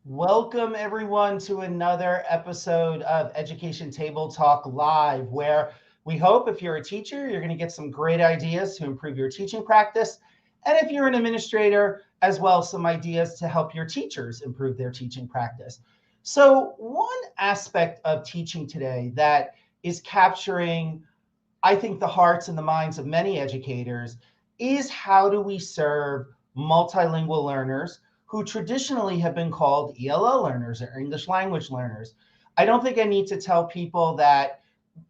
Welcome, everyone, to another episode of Education Table Talk Live, where we hope if you're a teacher, you're going to get some great ideas to improve your teaching practice. And if you're an administrator, as well, some ideas to help your teachers improve their teaching practice. So, one aspect of teaching today that is capturing, I think, the hearts and the minds of many educators is how do we serve multilingual learners who traditionally have been called ELL learners or English language learners. I don't think I need to tell people that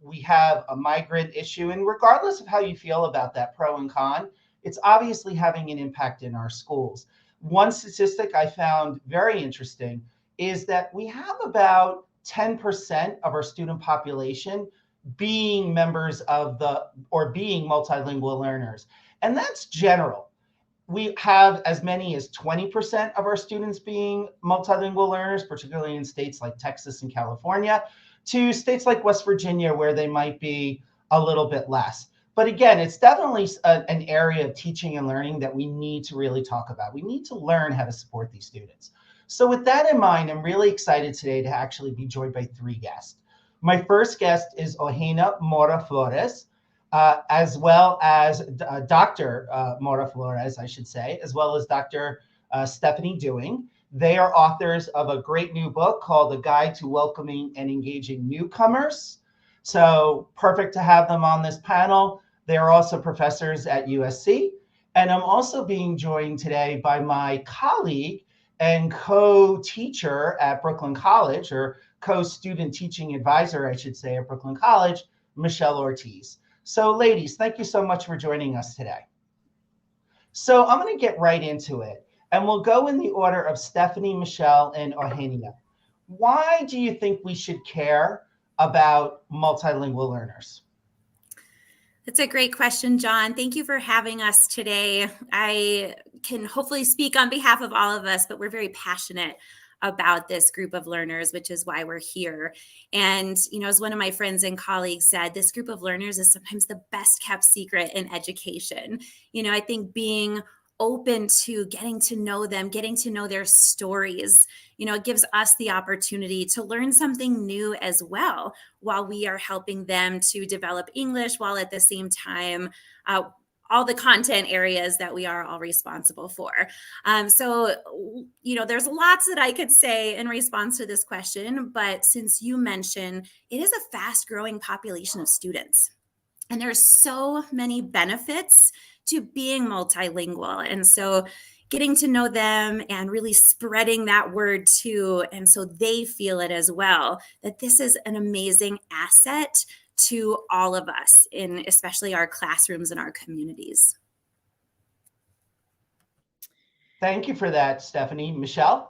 we have a migrant issue, and regardless of how you feel about that, pro and con, it's obviously having an impact in our schools. One statistic I found very interesting is that we have about 10% of our student population being members of the or being multilingual learners. And that's general. We have as many as 20% of our students being multilingual learners, particularly in states like Texas and California, to states like West Virginia, where they might be a little bit less. But again, it's definitely an area of teaching and learning that we need to really talk about. We need to learn how to support these students. So with that in mind, I'm really excited today to actually be joined by three guests. My first guest is Ojena Mora Flores, as well as Dr. Mora Flores, I should say, as well as Dr. Stephanie Dewing. They are authors of a great new book called A Guide to Welcoming and Engaging Newcomers. So perfect to have them on this panel. They are also professors at USC. And I'm also being joined today by my colleague and co-teacher at Brooklyn College, or co-student teaching advisor, I should say, at Brooklyn College, Michelle Ortiz. So ladies, thank you so much for joining us today. So I'm going to get right into it, and we'll go in the order of Stephanie, Michelle, and Eugenia. Why do you think we should care about multilingual learners? That's a great question, John. Thank you for having us today. I can hopefully speak on behalf of all of us, but we're very passionate about this group of learners, which is why we're here. And, as one of my friends and colleagues said, this group of learners is sometimes the best kept secret in education. I think being open to getting to know them, getting to know their stories, it gives us the opportunity to learn something new as well while we are helping them to develop English, while at the same time, all the content areas that we are all responsible for. So, there's lots that I could say in response to this question, but since you mentioned, it is a fast growing population of students. And there's so many benefits to being multilingual. And so getting to know them and really spreading that word too, and so they feel it as well, that this is an amazing asset to all of us, in especially our classrooms and our communities. Thank you for that, Stephanie. Michelle?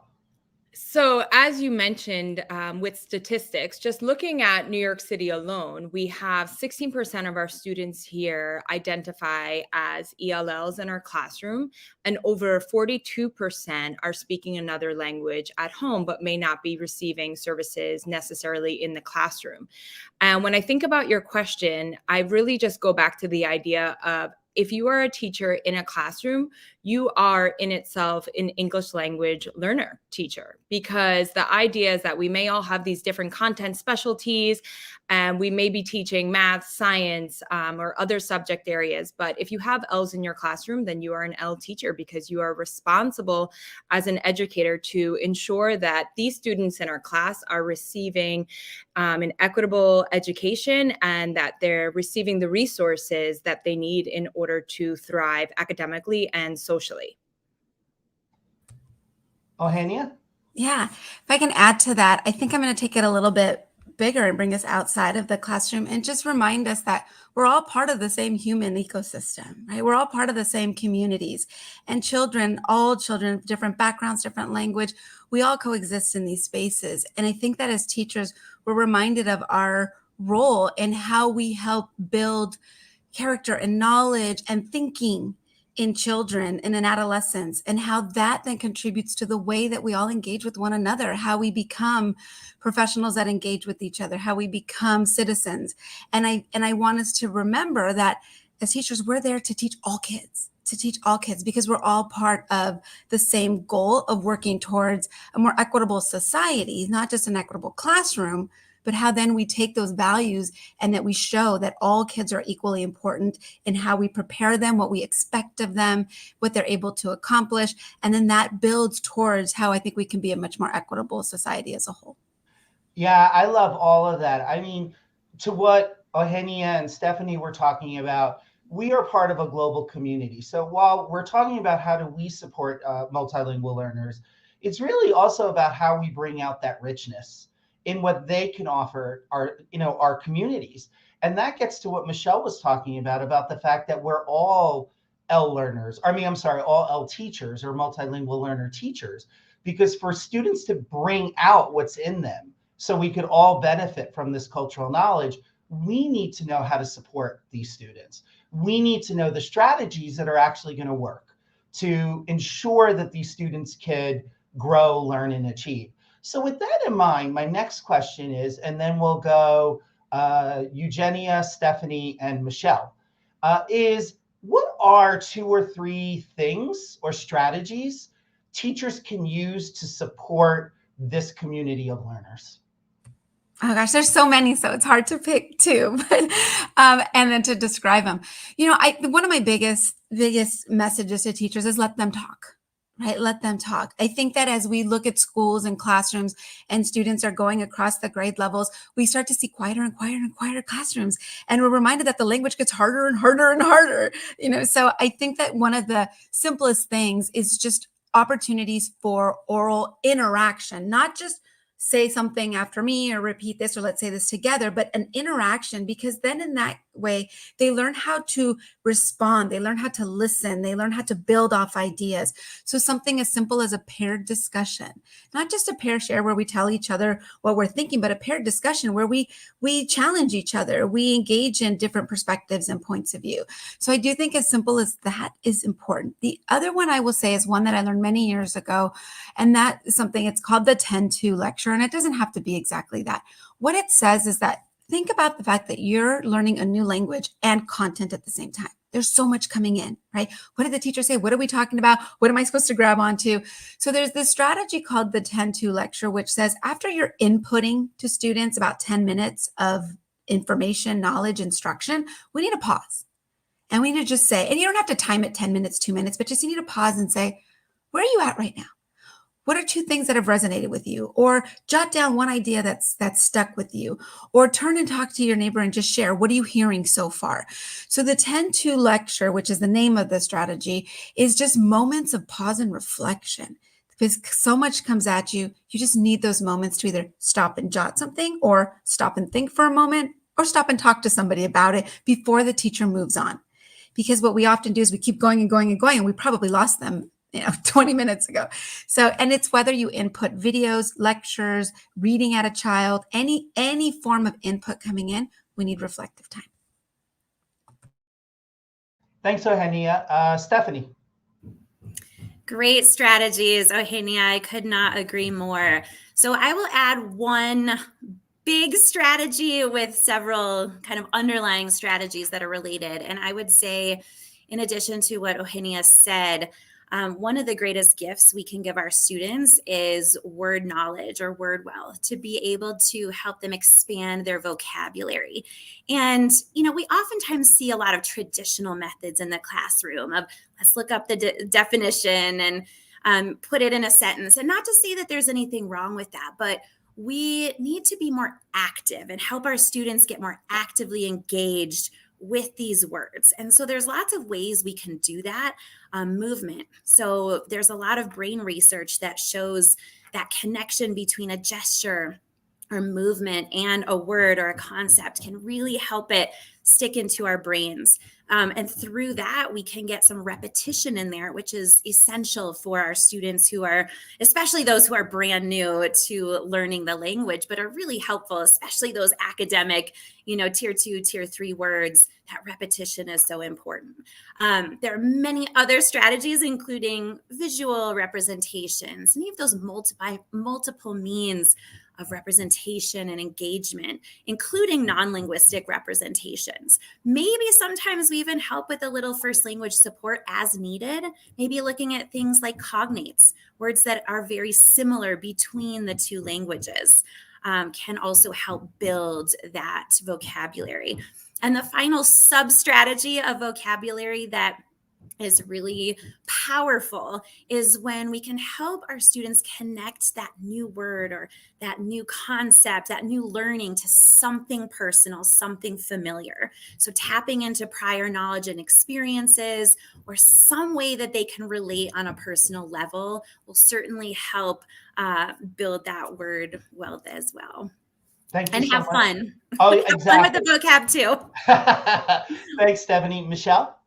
So as you mentioned, with statistics, just looking at New York City alone, we have 16% of our students here identify as ELLs in our classroom, and over 42% are speaking another language at home, but may not be receiving services necessarily in the classroom. And when I think about your question, I really just go back to the idea of, if you are a teacher in a classroom, you are in itself an English language learner teacher, because the idea is that we may all have these different content specialties and we may be teaching math, science, or other subject areas. But if you have L's in your classroom, then you are an L teacher, because you are responsible as an educator to ensure that these students in our class are receiving an equitable education and that they're receiving the resources that they need in order to thrive academically and socially. Eugenia? Yeah, if I can add to that, I think I'm going to take it a little bit bigger and bring us outside of the classroom and just remind us that we're all part of the same human ecosystem, right? We're all part of the same communities, and children, all children, different backgrounds, different language, we all coexist in these spaces. And I think that as teachers, we're reminded of our role and how we help build character and knowledge and thinking in children and in adolescents, and how that then contributes to the way that we all engage with one another, how we become professionals that engage with each other, how we become citizens. And I want us to remember that as teachers, we're there to teach all kids, to teach all kids, because we're all part of the same goal of working towards a more equitable society, not just an equitable classroom, but how then we take those values and that we show that all kids are equally important in how we prepare them, what we expect of them, what they're able to accomplish. And then that builds towards how I think we can be a much more equitable society as a whole. Yeah, I love all of that. I mean, to what Eugenia and Stephanie were talking about, we are part of a global community. So while we're talking about how do we support multilingual learners, it's really also about how we bring out that richness in what they can offer our communities. And that gets to what Michelle was talking about the fact that we're all all L teachers or multilingual learner teachers, because for students to bring out what's in them so we could all benefit from this cultural knowledge, we need to know how to support these students. We need to know the strategies that are actually going to work to ensure that these students could grow, learn, and achieve. So with that in mind, my next question is, and then we'll go Eugenia, Stephanie, and Michelle, is what are 2 or 3 things or strategies teachers can use to support this community of learners? Oh gosh, there's so many, so it's hard to pick 2, but and then to describe them. One of my biggest messages to teachers is let them talk. Right? Let them talk. I think that as we look at schools and classrooms and students are going across the grade levels, we start to see quieter and quieter and quieter classrooms. And we're reminded that the language gets harder and harder and harder. So I think that one of the simplest things is just opportunities for oral interaction, not just say something after me or repeat this or let's say this together, but an interaction, because then in that way, they learn how to respond. They learn how to listen. They learn how to build off ideas. So something as simple as a paired discussion, not just a pair share where we tell each other what we're thinking, but a paired discussion where we challenge each other. We engage in different perspectives and points of view. So I do think as simple as that is important. The other one I will say is one that I learned many years ago, and that is something, it's called the 10-2 lecture. And it doesn't have to be exactly that. What it says is that think about the fact that you're learning a new language and content at the same time. There's so much coming in, right? What did the teacher say? What are we talking about? What am I supposed to grab onto? So there's this strategy called the 10-2 lecture, which says after you're inputting to students about 10 minutes of information, knowledge, instruction, we need a pause. And we need to just say, and you don't have to time it 10 minutes, 2 minutes, but just you need to pause and say, where are you at right now? What are 2 things that have resonated with you? Or jot down one idea that's stuck with you. Or turn and talk to your neighbor and just share, what are you hearing so far? So the 10-2 lecture, which is the name of the strategy, is just moments of pause and reflection. Because so much comes at you, you just need those moments to either stop and jot something, or stop and think for a moment, or stop and talk to somebody about it before the teacher moves on. Because what we often do is we keep going and going and going, and we probably lost them 20 minutes ago. So, and it's whether you input videos, lectures, reading at a child, any form of input coming in, we need reflective time. Thanks, Eugenia. Stephanie. Great strategies, Eugenia. I could not agree more. So I will add one big strategy with several kind of underlying strategies that are related. And I would say, in addition to what Eugenia said, one of the greatest gifts we can give our students is word knowledge or word wealth, to be able to help them expand their vocabulary. And, we oftentimes see a lot of traditional methods in the classroom of let's look up the definition and put it in a sentence. And not to say that there's anything wrong with that, but we need to be more active and help our students get more actively engaged with these words. And so there's lots of ways we can do that. Movement. So there's a lot of brain research that shows that connection between a gesture or movement and a word or a concept can really help it stick into our brains. And through that, we can get some repetition in there, which is essential for our students who are, especially those who are brand new to learning the language, but are really helpful, especially those academic, tier 2, tier 3 words. That repetition is so important. There are many other strategies, including visual representations, any of those multiple means of representation and engagement, including non-linguistic representations. Maybe sometimes we even help with a little first language support as needed, maybe looking at things like cognates, words that are very similar between the two languages, can also help build that vocabulary. And the final sub-strategy of vocabulary that is really powerful is when we can help our students connect that new word or that new concept, that new learning to something personal, something familiar. So tapping into prior knowledge and experiences or some way that they can relate on a personal level will certainly help build that word wealth as well. Thank you and so have much. fun. Oh, Have exactly. fun with the vocab too. Thanks, Stephanie. Michelle?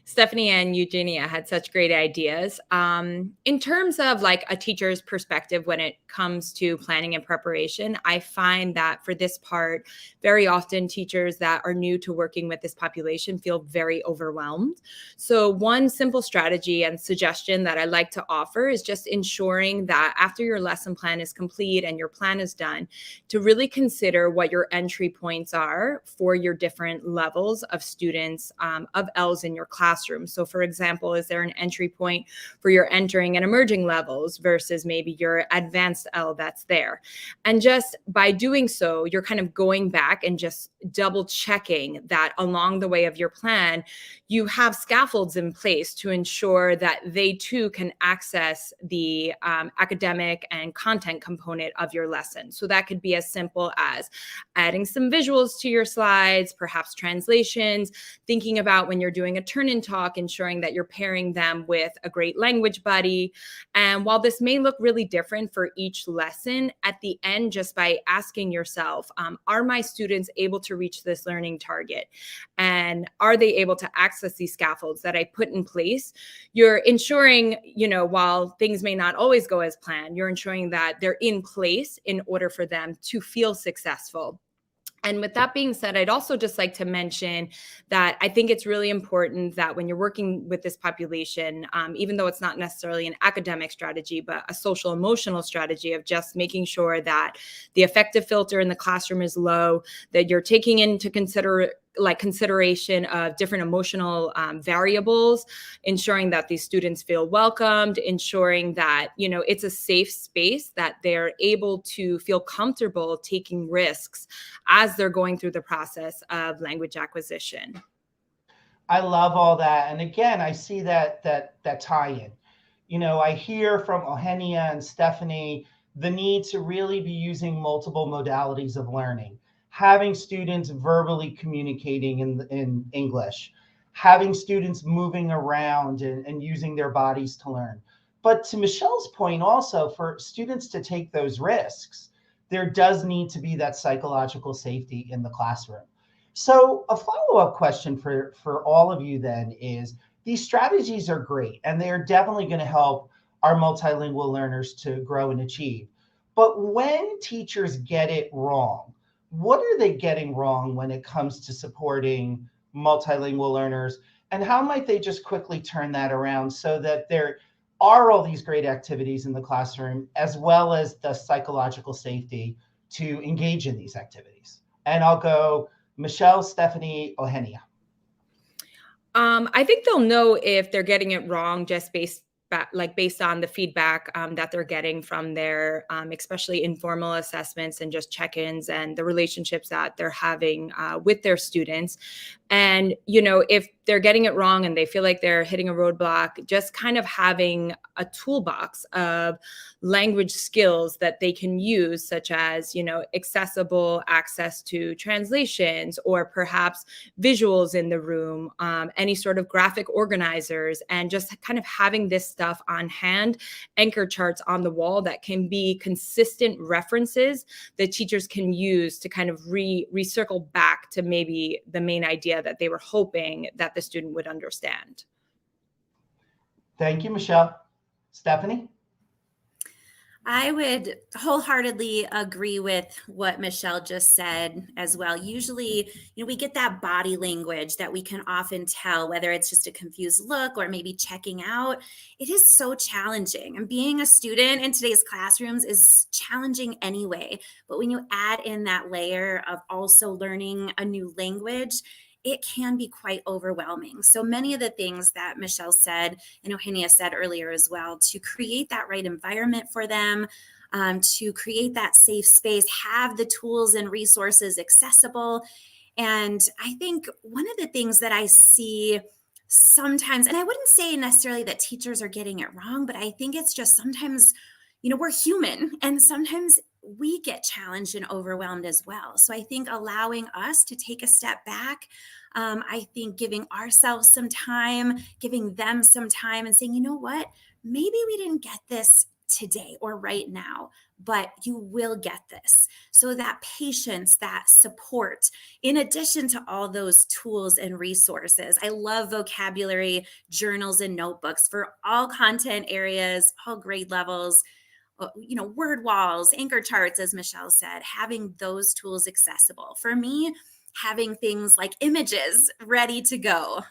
Stephanie and Eugenia had such great ideas. In terms of like a teacher's perspective when it comes to planning and preparation, I find that for this part, very often teachers that are new to working with this population feel very overwhelmed. So one simple strategy and suggestion that I like to offer is just ensuring that after your lesson plan is complete and your plan is done, to really consider what your entry points are for your different levels of students, of L's in your classroom. So for example, is there an entry point for your entering and emerging levels versus maybe your advanced L that's there? And just by doing so, you're kind of going back and just double checking that along the way of your plan, you have scaffolds in place to ensure that they too can access the academic and content component of your lesson. So that could be as simple as adding some visuals to your slides, perhaps translations, thinking about when you're doing a turn-in talk, ensuring that you're pairing them with a great language buddy. And while this may look really different for each lesson, at the end, just by asking yourself, are my students able to reach this learning target? And are they able to access these scaffolds that I put in place? You're ensuring, while things may not always go as planned, you're ensuring that they're in place in order for them to feel successful. And with that being said, I'd also just like to mention that I think it's really important that when you're working with this population, even though it's not necessarily an academic strategy, but a social emotional strategy of just making sure that the affective filter in the classroom is low, that you're taking into consideration of different emotional variables, ensuring that these students feel welcomed, ensuring that, it's a safe space, that they're able to feel comfortable taking risks as they're going through the process of language acquisition. I love all that. And again, I see that tie-in. I hear from Eugenia and Stephanie the need to really be using multiple modalities of learning, having students verbally communicating in English, having students moving around and using their bodies to learn. But to Michelle's point also, for students to take those risks, there does need to be that psychological safety in the classroom. So a follow-up question for all of you then is, these strategies are great, and they are definitely going to help our multilingual learners to grow and achieve. But when teachers get it wrong, what are they getting wrong when it comes to supporting multilingual learners? And how might they just quickly turn that around so that there are all these great activities in the classroom, as well as the psychological safety to engage in these activities? And I'll go Michelle, Stephanie, Eugenia. I think they'll know if they're getting it wrong just based on the feedback that they're getting from their, especially informal assessments and just check-ins and the relationships that they're having with their students. And, if they're getting it wrong and they feel like they're hitting a roadblock, just kind of having a toolbox of language skills that they can use, such as, accessible access to translations, or perhaps visuals in the room, any sort of graphic organizers, and just kind of having this stuff on hand, anchor charts on the wall that can be consistent references that teachers can use to kind of recircle back to maybe the main idea that they were hoping that the student would understand. Thank you, Michelle. Stephanie? I would wholeheartedly agree with what Michelle just said as well. Usually, we get that body language that we can often tell, whether it's just a confused look or maybe checking out. It is so challenging. And being a student in today's classrooms is challenging anyway. But when you add in that layer of also learning a new language, it can be quite overwhelming. So many of the things that Michelle said and Eugenia said earlier as well, to create that right environment for them, to create that safe space, have the tools and resources accessible. And I think one of the things that I see sometimes, and I wouldn't say necessarily that teachers are getting it wrong, but I think it's just sometimes, we're human and sometimes we get challenged and overwhelmed as well. So I think allowing us to take a step back, I think giving ourselves some time, giving them some time and saying, you know what, maybe we didn't get this today or right now, but you will get this. So that patience, that support, in addition to all those tools and resources. I love vocabulary, journals, and notebooks for all content areas, all grade levels, word walls, anchor charts, as Michelle said, having those tools accessible. For me, having things like images ready to go.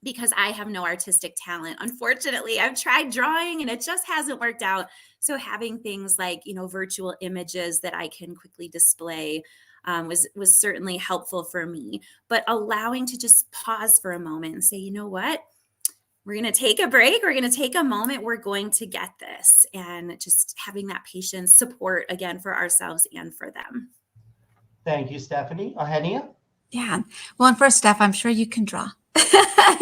Because I have no artistic talent. Unfortunately, I've tried drawing and it just hasn't worked out. So having things like, virtual images that I can quickly display was certainly helpful for me. But allowing to just pause for a moment and say, you know what? We're going to take a break. We're going to take a moment. We're going to get this. And just having that patience, support, again, for ourselves and for them. Thank you, Stephanie. Eugenia? Yeah. Well, and first, Steph, I'm sure you can draw.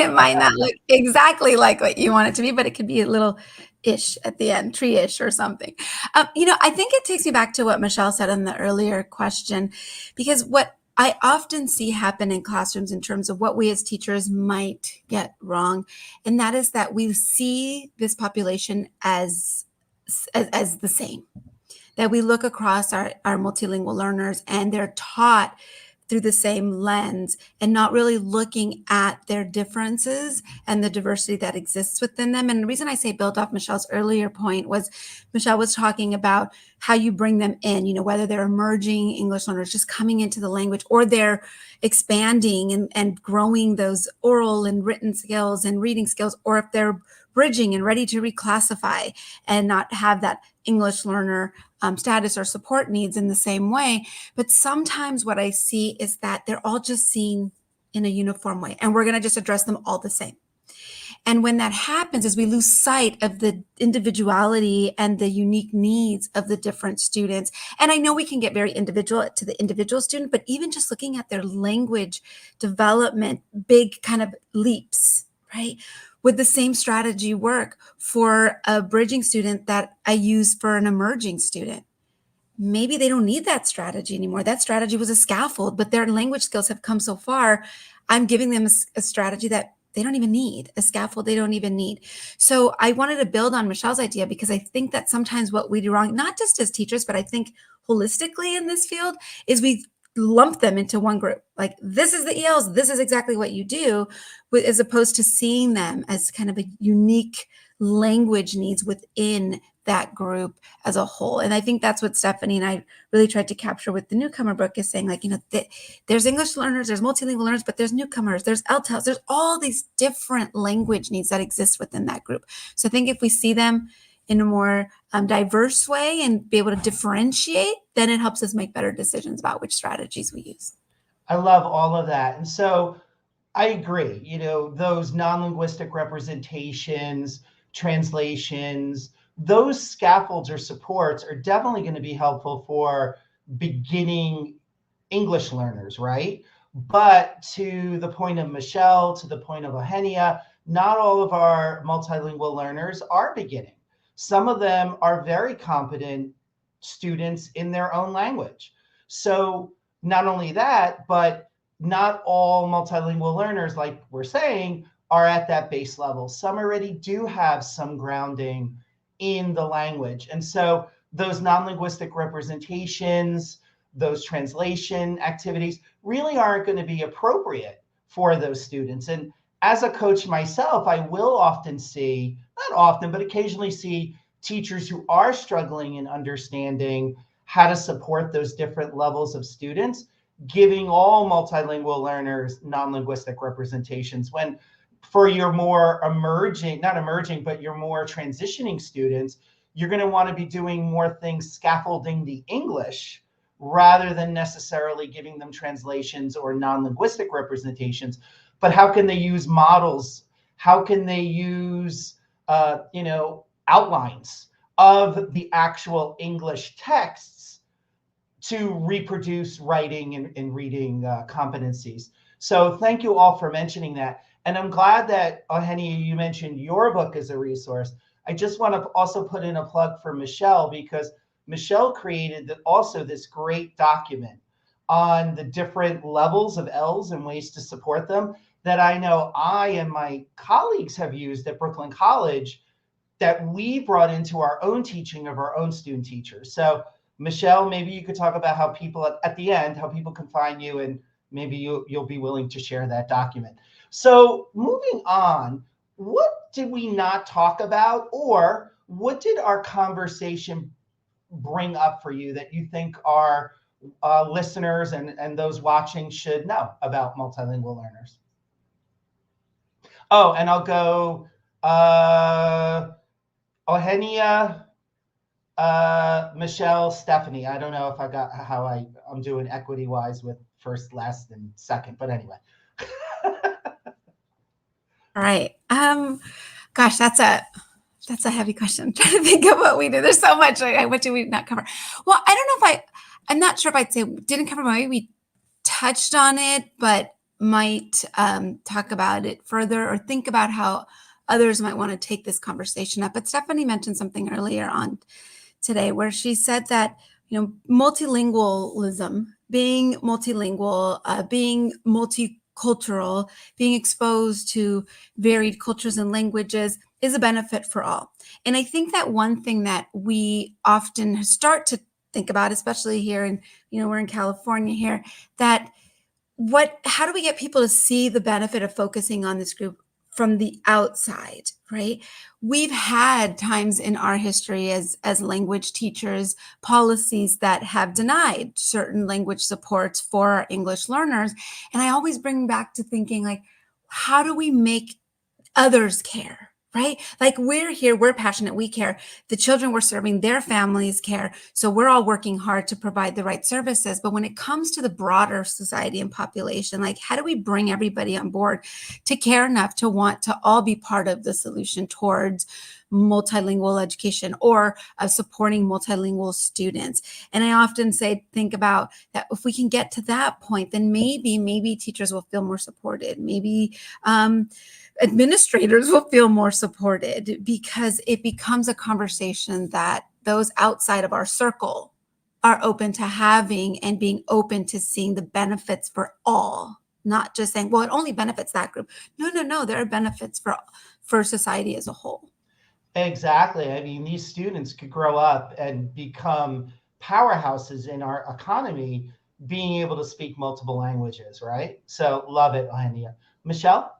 It might not look exactly like what you want it to be, but it could be a little ish at the end, tree-ish or something. I think it takes me back to what Michelle said in the earlier question, because what I often see happen in classrooms in terms of what we as teachers might get wrong, and that is that we see this population as the same, that we look across our multilingual learners and they're taught through the same lens and not really looking at their differences and the diversity that exists within them. And the reason I say build off Michelle's earlier point was Michelle was talking about how you bring them in, whether they're emerging English learners just coming into the language, or they're expanding and growing those oral and written skills and reading skills, or if they're bridging and ready to reclassify and not have that English learner status or support needs in the same way. But sometimes what I see is that they're all just seen in a uniform way, and we're going to just address them all the same. And when that happens is we lose sight of the individuality and the unique needs of the different students. And I know we can get very individual to the individual student, but even just looking at their language development, big kind of leaps, right? Would the same strategy work for a bridging student that I use for an emerging student? Maybe they don't need that strategy anymore. That strategy was a scaffold, but their language skills have come so far. I'm giving them a strategy that they don't even need, a scaffold they don't even need. So I wanted to build on Michelle's idea, because I think that sometimes what we do wrong, not just as teachers, but I think holistically in this field, is we lump them into one group. Like, this is the ELs, this is exactly what you do, as opposed to seeing them as kind of a unique language needs within that group as a whole. And I think that's what Stephanie and I really tried to capture with the newcomer book, is saying, like, there's English learners, there's multilingual learners, but there's newcomers, there's LTELs, there's all these different language needs that exist within that group. So I think if we see them in a more diverse way and be able to differentiate, then it helps us make better decisions about which strategies we use. I love all of that. And so I agree, those non-linguistic representations, translations, those scaffolds or supports are definitely going to be helpful for beginning English learners, right? But to the point of Michelle, to the point of Eugenia, not all of our multilingual learners are beginning. Some of them are very competent students in their own language. So not only that, but not all multilingual learners, like we're saying, are at that base level. Some already do have some grounding in the language. And so those non-linguistic representations, those translation activities really aren't going to be appropriate for those students. And as a coach myself, I will often see, not often, but occasionally see teachers who are struggling in understanding how to support those different levels of students, giving all multilingual learners non-linguistic representations, when for your more but your more transitioning students, you're going to want to be doing more things scaffolding the English rather than necessarily giving them translations or non-linguistic representations, but how can they use models? How can they use, outlines of the actual English texts to reproduce writing and reading competencies? So thank you all for mentioning that. And I'm glad that, Eugenia, you mentioned your book as a resource. I just want to also put in a plug for Michelle, because Michelle created also this great document on the different levels of L's and ways to support them that I know I and my colleagues have used at Brooklyn College, that we brought into our own teaching of our own student teachers. So Michelle, maybe you could talk about how people at the end, how people can find you, and maybe you'll be willing to share that document. So moving on, what did we not talk about, or what did our conversation bring up for you that you think our listeners and those watching should know about multilingual learners? Oh, and I'll go Eugenia, Michelle, Stephanie. I don't know if I got how I'm doing equity wise with first, last, and second, but anyway. All right. Gosh, that's a heavy question. I'm trying to think of what we do. There's so much. What do we not cover? Well, I don't know if I'm not sure if I'd say didn't cover. Maybe we touched on it, but might talk about it further or think about how others might want to take this conversation up. But Stephanie mentioned something earlier on today where she said that, multilingualism, being multilingual, being multicultural, being exposed to varied cultures and languages is a benefit for all. And I think that one thing that we often start to think about, especially here, and we're in California here, that how do we get people to see the benefit of focusing on this group from the outside, right? We've had times in our history as language teachers, policies that have denied certain language supports for our English learners. And I always bring back to thinking, like, how do we make others care? Right? Like, we're here, we're passionate, we care. The children we're serving, their families care. So we're all working hard to provide the right services. But when it comes to the broader society and population, like, how do we bring everybody on board to care enough to want to all be part of the solution towards multilingual education or supporting multilingual students? And I often think about that. If we can get to that point, then maybe teachers will feel more supported. Maybe administrators will feel more supported, because it becomes a conversation that those outside of our circle are open to having and being open to seeing the benefits for all, not just saying, well, it only benefits that group. No, there are benefits for society as a whole. Exactly. I mean, these students could grow up and become powerhouses in our economy, being able to speak multiple languages, right? So love it, Eugenia. Michelle?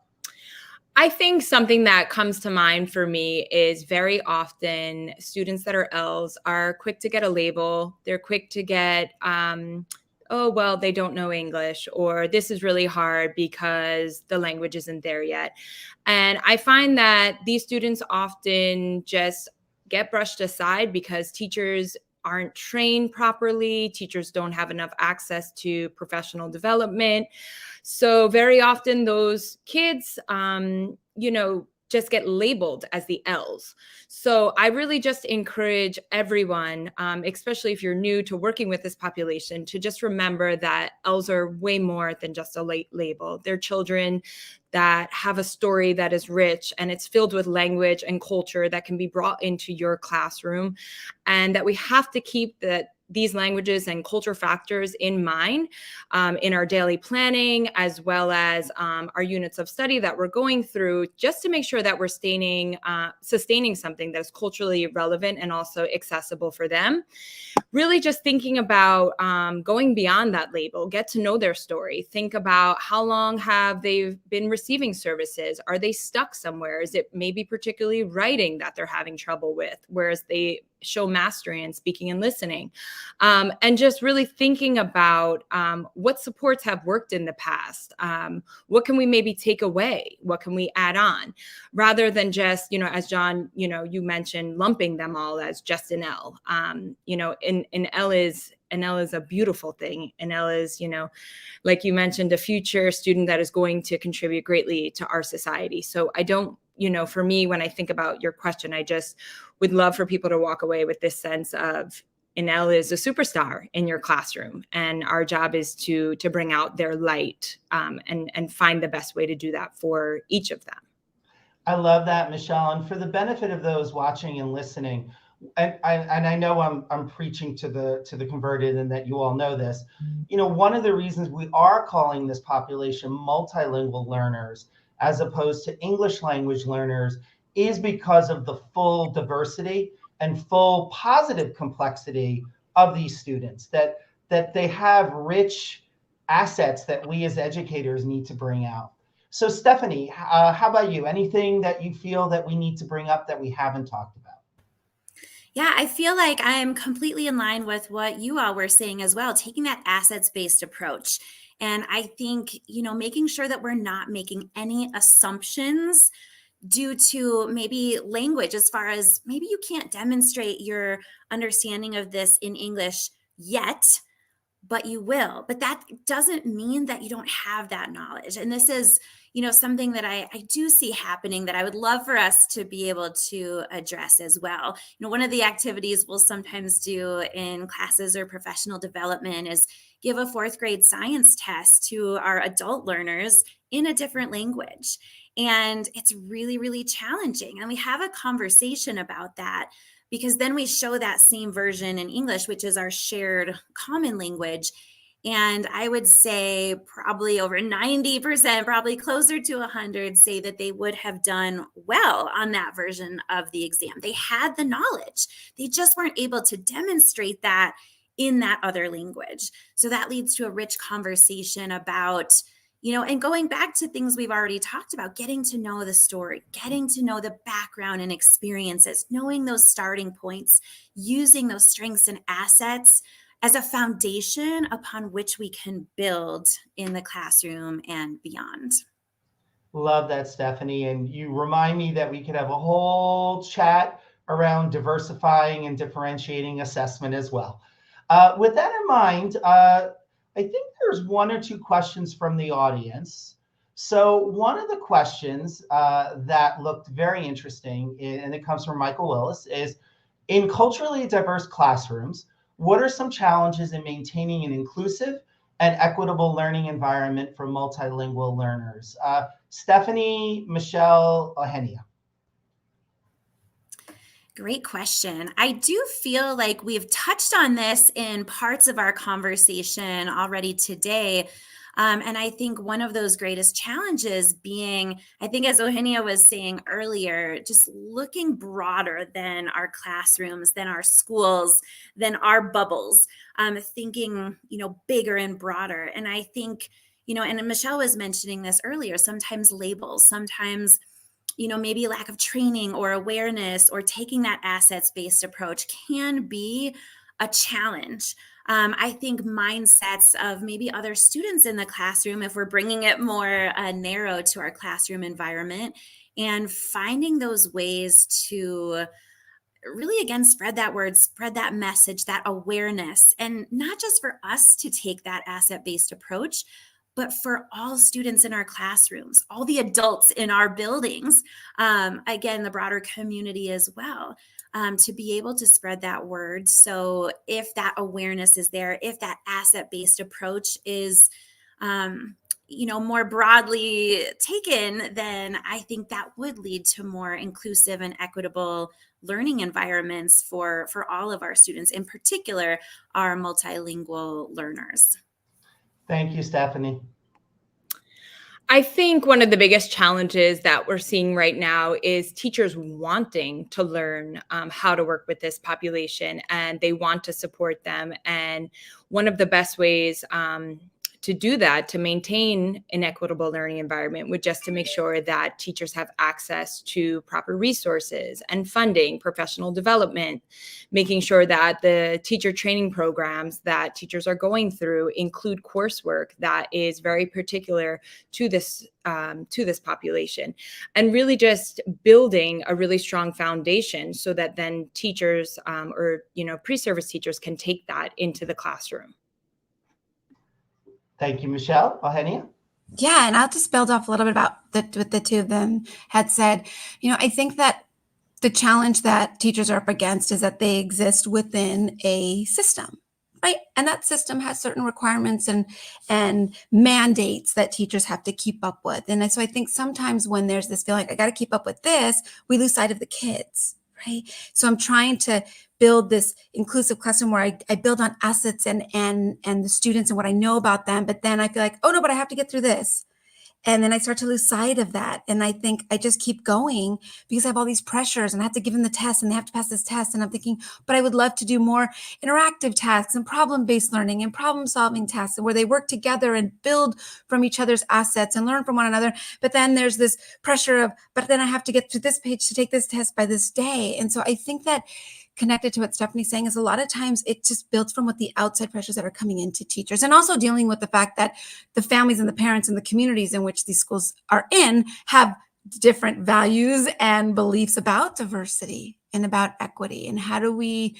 I think something that comes to mind for me is very often students that are L's are quick to get a label. They're quick to get, oh, well, they don't know English, or this is really hard because the language isn't there yet. And I find that these students often just get brushed aside because teachers aren't trained properly. Teachers don't have enough access to professional development. So very often those kids, just get labeled as the L's. So I really just encourage everyone, especially if you're new to working with this population, to just remember that L's are way more than just a label. They're children that have a story that is rich, and it's filled with language and culture that can be brought into your classroom, and that we have to keep these languages and culture factors in mind in our daily planning, as well as our units of study that we're going through, just to make sure that we're sustaining something that's culturally relevant and also accessible for them. Really just thinking about going beyond that label, get to know their story. Think about how long have they been receiving services? Are they stuck somewhere? Is it maybe particularly writing that they're having trouble with, whereas they show mastery in speaking and listening. And just really thinking about what supports have worked in the past. What can we maybe take away? What can we add on? Rather than just, as John, you mentioned, lumping them all as just an L. An L is a beautiful thing. An L is, like you mentioned, a future student that is going to contribute greatly to our society. So I don't, for me, when I think about your question, I just would love for people to walk away with this sense of an L is a superstar in your classroom. And our job is to bring out their light and find the best way to do that for each of them. I love that, Michelle. And for the benefit of those watching and listening, and I know I'm preaching to the converted and that you all know this, one of the reasons we are calling this population multilingual learners as opposed to English language learners is because of the full diversity and full positive complexity of these students, that they have rich assets that we as educators need to bring out. So Stephanie, how about you? Anything that you feel that we need to bring up that we haven't talked about? Yeah, I feel like I'm completely in line with what you all were saying as well, taking that assets-based approach. And I think, making sure that we're not making any assumptions due to maybe language, as far as maybe you can't demonstrate your understanding of this in English yet, but you will. But that doesn't mean that you don't have that knowledge. And this is, something that I do see happening that I would love for us to be able to address as well. One of the activities we'll sometimes do in classes or professional development is give a 4th grade science test to our adult learners in a different language. And it's really, really challenging. And we have a conversation about that, because then we show that same version in English, which is our shared common language. And I would say probably over 90%, probably closer to 100, say that they would have done well on that version of the exam. They had the knowledge. They just weren't able to demonstrate that in that other language. So that leads to a rich conversation about, and going back to things we've already talked about, getting to know the story, getting to know the background and experiences, knowing those starting points, using those strengths and assets as a foundation upon which we can build in the classroom and beyond. Love that, Stephanie. And you remind me that we could have a whole chat around diversifying and differentiating assessment as well. With that in mind, I think there's 1 or 2 questions from the audience. So one of the questions that looked very interesting, and it comes from Michael Willis, is in culturally diverse classrooms, what are some challenges in maintaining an inclusive and equitable learning environment for multilingual learners? Stephanie, Michelle, Eugenia. Great question. I do feel like we've touched on this in parts of our conversation already today. And I think one of those greatest challenges being, I think as Eugenia was saying earlier, just looking broader than our classrooms, than our schools, than our bubbles, thinking, bigger and broader. And I think, and Michelle was mentioning this earlier, sometimes labels, sometimes maybe lack of training or awareness or taking that assets-based approach can be a challenge. I think mindsets of maybe other students in the classroom, if we're bringing it more narrow to our classroom environment, and finding those ways to really, again, spread that word, spread that message, that awareness, and not just for us to take that asset-based approach, but for all students in our classrooms, all the adults in our buildings, again, the broader community as well, to be able to spread that word. So if that awareness is there, if that asset-based approach is, more broadly taken, then I think that would lead to more inclusive and equitable learning environments for all of our students, in particular, our multilingual learners. Thank you, Stephanie. I think one of the biggest challenges that we're seeing right now is teachers wanting to learn how to work with this population, and they want to support them. And one of the best ways to do that, to maintain an equitable learning environment, would just to make sure that teachers have access to proper resources and funding, professional development, making sure that the teacher training programs that teachers are going through include coursework that is very particular to this population, and really just building a really strong foundation so that then teachers or pre-service teachers can take that into the classroom. Thank you, Michelle. Eugenia? Yeah, and I'll just build off a little bit about what the two of them had said. I think that the challenge that teachers are up against is that they exist within a system, right? And that system has certain requirements and mandates that teachers have to keep up with. And so I think sometimes when there's this feeling, I got to keep up with this, we lose sight of the kids, right? So I'm trying to build this inclusive classroom where I build on assets and the students and what I know about them. But then I feel like, oh no, but I have to get through this. And then I start to lose sight of that. And I think I just keep going because I have all these pressures and I have to give them the test and they have to pass this test. And I'm thinking, but I would love to do more interactive tasks and problem-based learning and problem-solving tasks where they work together and build from each other's assets and learn from one another. But then there's this pressure of, but then I have to get to this page to take this test by this day. And so I think that connected to what Stephanie's saying is a lot of times it just builds from what the outside pressures that are coming into teachers, and also dealing with the fact that the families and the parents and the communities in which these schools are in have different values and beliefs about diversity and about equity. And how do we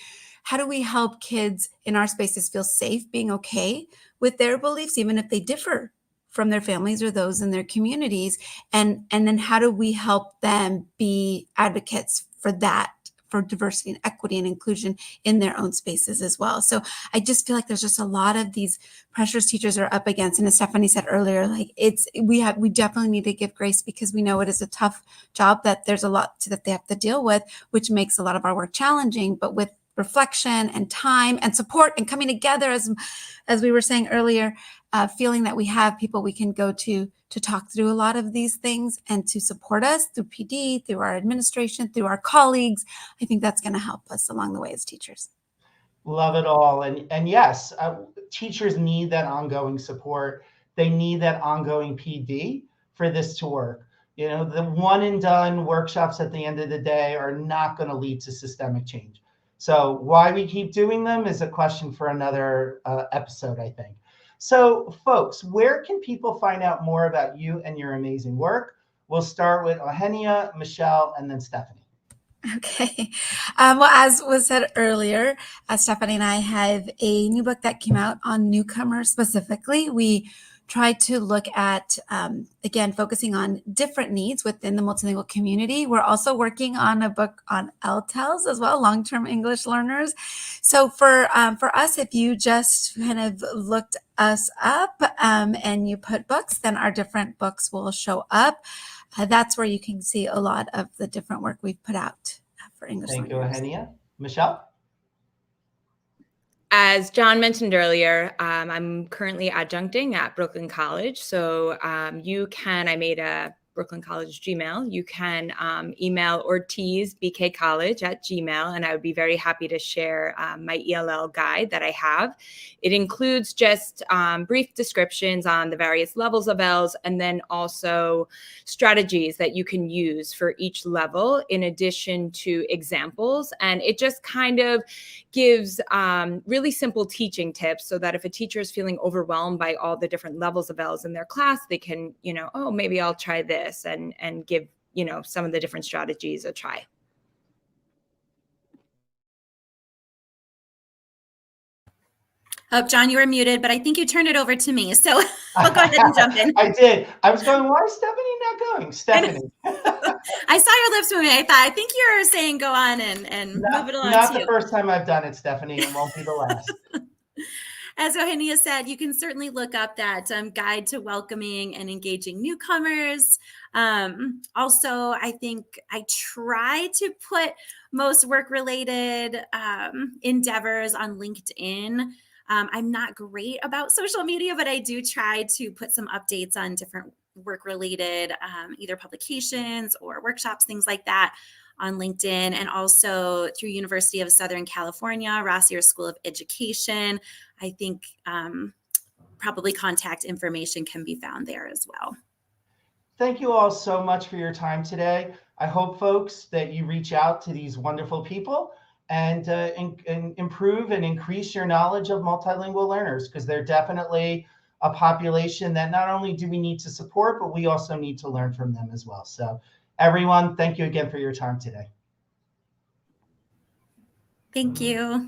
help kids in our spaces feel safe being okay with their beliefs, even if they differ from their families or those in their communities? And then how do we help them be advocates for that, for diversity and equity and inclusion in their own spaces as well? So I just feel like there's just a lot of these pressures teachers are up against. And as Stephanie said earlier, like we definitely need to give grace because we know it is a tough job, that there's a lot that they have to deal with, which makes a lot of our work challenging. But with reflection and time and support and coming together, as we were saying earlier, feeling that we have people we can go to talk through a lot of these things and to support us through PD, through our administration, through our colleagues, I think that's going to help us along the way as teachers. Love it all. And yes, teachers need that ongoing support. They need that ongoing PD for this to work. The one and done workshops at the end of the day are not going to lead to systemic change. So why we keep doing them is a question for another episode, I think. So folks, where can people find out more about you and your amazing work? We'll start with Eugenia, Michelle, and then Stephanie. Okay. Well, as was said earlier, Stephanie and I have a new book that came out on newcomers specifically. We tried to look at, again, focusing on different needs within the multilingual community. We're also working on a book on LTELs as well, long-term English learners. So for us, if you just kind of looked us up and you put books, then our different books will show up. That's where you can see a lot of the different work we've put out for English learners. Thank you, Eugenia. Michelle? As John mentioned earlier, I'm currently adjuncting at Brooklyn College. So I made a Brooklyn College Gmail. You can email Ortiz BK College at Gmail, and I would be very happy to share my ELL guide that I have. It includes just brief descriptions on the various levels of L's, and then also strategies that you can use for each level in addition to examples. And it just kind of gives really simple teaching tips so that if a teacher is feeling overwhelmed by all the different levels of L's in their class, they can, oh, maybe I'll try this and give, some of the different strategies a try. Oh, John, you were muted, but I think you turned it over to me. So I'll go ahead and jump in. I did. I was going, why is Stephanie not going? Stephanie. I saw your lips moving. I think you're saying go on and move it along. Not the first time I've done it, Stephanie. It won't be the last. As Eugenia said, you can certainly look up that guide to welcoming and engaging newcomers. Also, I think I try to put most work-related endeavors on LinkedIn. I'm not great about social media, but I do try to put some updates on different work-related either publications or workshops, things like that, on LinkedIn, and also through University of Southern California, Rossier School of Education. I think probably contact information can be found there as well. Thank you all so much for your time today. I hope, folks, that you reach out to these wonderful people and improve and increase your knowledge of multilingual learners, because they're definitely a population that not only do we need to support, but we also need to learn from them as well. So everyone, thank you again for your time today. Thank you.